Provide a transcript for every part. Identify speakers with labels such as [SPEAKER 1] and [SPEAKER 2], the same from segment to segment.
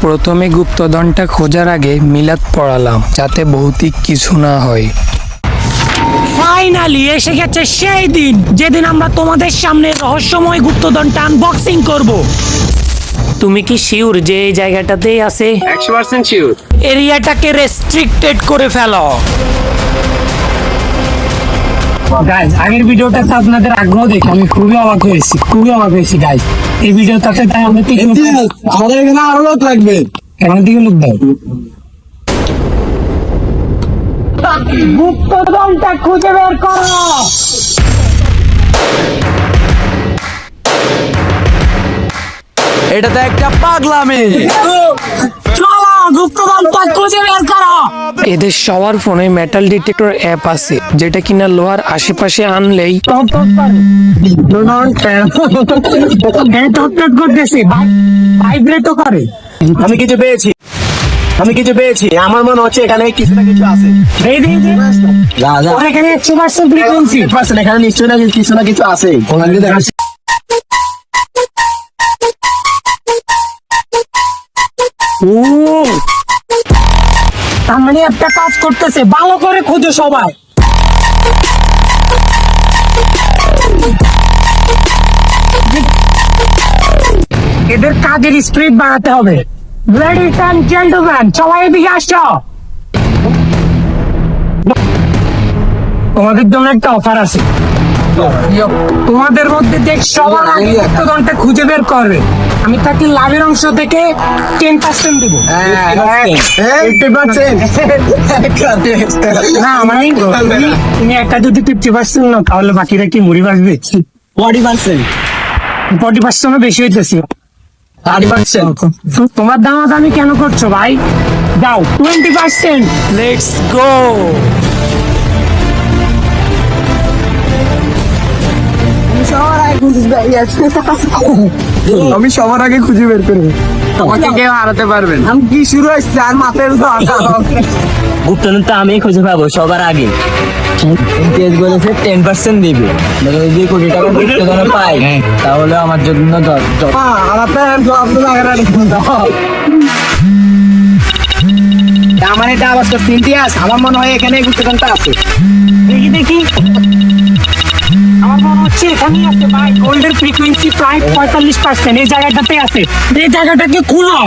[SPEAKER 1] প্রথমে গুপ্তধনটা খোঁজার আগে মিলাদ পড়ালাম যাতে ভৌতিক কিছু না হয়।
[SPEAKER 2] ফাইনালি এসে গেছে সেই দিন যেদিন আমরা তোমাদের সামনে রহস্যময় গুপ্তধনটা আনবক্সিং করব। তুমি কি শিওর যে এই জায়গাটাতেই আছে?
[SPEAKER 3] 100% শিওর।
[SPEAKER 2] এরিয়াটাকে রেস্ট্রিক্টেড করে ফেলো। গাইস, আগের ভিডিওটাতে আপনাদের আগ্রহ দেখে আমি খুবই অবাক হয়েছি গাইস। এই ভিডিওটাতে তাই আমরা
[SPEAKER 4] আমাদের এখানে আরো লোক লাগবে।
[SPEAKER 2] এখান থেকে লোক দাও। গুপ্তধনটা খুঁজে বের করো।
[SPEAKER 4] এটা তো একটা পাগলামি।
[SPEAKER 2] চলো গুপ্তধনটা খুঁজে বের করো।
[SPEAKER 1] এদের সবার ফোনে মেটাল ডিটেক্টর অ্যাপ আছে যেটা কিনা লোহার আশেপাশে আনলেই
[SPEAKER 2] করতেছে, ভাইব্রেটও করে।
[SPEAKER 4] আমি কিছু পেয়েছি আমার মনে হচ্ছে এখানে কিছু না কিছু আছে।
[SPEAKER 2] এখানে 100% ফ্রিকোয়েন্সি,
[SPEAKER 4] এখানে নিশ্চয়ই না কিছু না কিছু আছে।
[SPEAKER 2] তার মানে একটা কাজ করতেছে, ভালো করে খোঁজো সবাই। এদের কাজের স্পিড বাড়াতে হবে। লেডিজ এন্ড জেন্টলম্যান, সবাই এদিকে আসো। তোমাদের জন্য একটা অফার আছে। তোমাদের মধ্যে যে সবার আগে গুপ্তধনটা খুঁজে বের করবে আমি তাকে লাভের অংশ থেকে 10% দিব। না মানে তুমি একটা যদি 50% নাও তাহলে বাকিরা কি মুড়ি বাঁচবে? 40% বেশি হইতেছে। তোমার দামাদামি কেন করছো ভাই? যাও 20%। Let's go.
[SPEAKER 4] আমি সবার আগে খুঁজে বের করবো। আমাকে কেউ হারাতে পারবেন। আমি কি শুরু হচ্ছে আর মাথায়
[SPEAKER 5] গুপ্তধন তো আমি খুঁজে পাবো সবার আগে। ইমতিয়াজ বলেছে 10% দিবে, যদি 2 কোটি টাকা গুপ্তধন পাই তাহলে আমার জন্য
[SPEAKER 4] আমার এটা আওয়াজ করছে ইমতিয়াজ, আমার মনে হয় এখানে গুপ্তধনটা আছে।
[SPEAKER 2] দেখি আমার মনে হচ্ছে এখানেই আছে ভাই। গোল্ডের ফ্রিকোয়েন্সি প্রায় 45%। এই জায়গাটাতে আছে। এই জায়গাটাকে খুলো।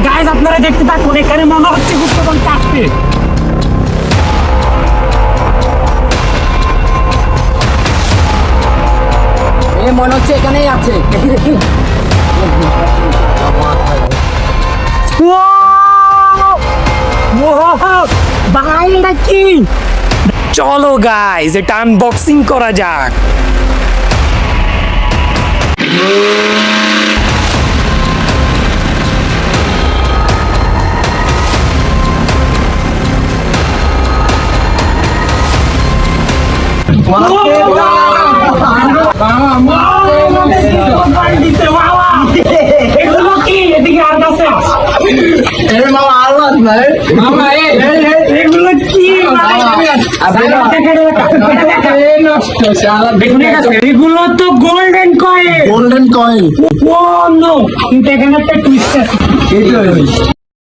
[SPEAKER 2] গাইস, আপনারা দেখতে থাকুন, এখানে মনে হচ্ছে গুপ্তধনটা আসছে।
[SPEAKER 4] মনে হচ্ছে এখানেই আছে।
[SPEAKER 2] ভাই এটা কি?
[SPEAKER 1] চলো গাইস এটা আনবক্সিং করা যাক।
[SPEAKER 2] এগুলো কি? এদিকে আর কাছে এগুলো কি? এগুলো তো গোল্ডেন কয়েন। কিন্তু এখানে একটা টুইস্ট আছে।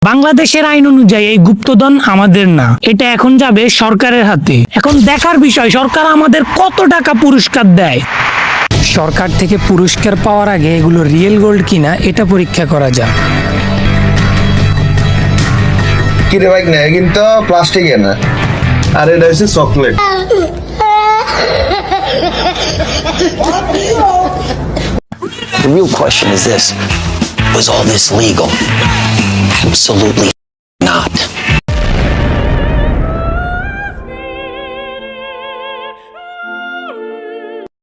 [SPEAKER 2] বাংলাদেশের আইন অনুযায়ী এই গুপ্তধন আমাদের না, এটা এখন যাবে সরকারের হাতে। এখন দেখার বিষয় সরকার আমাদের কত টাকা পুরস্কার দেয়।
[SPEAKER 1] সরকার থেকে পুরস্কার পাওয়ার আগে এগুলো রিয়েল গোল্ড কিনা এটা পরীক্ষা করা যাক।
[SPEAKER 6] কিরে বাইক না কিন্তু প্লাস্টিকের না, আর এটা হচ্ছে chocolate.
[SPEAKER 7] The real question is this: was all this legal? Absolutely.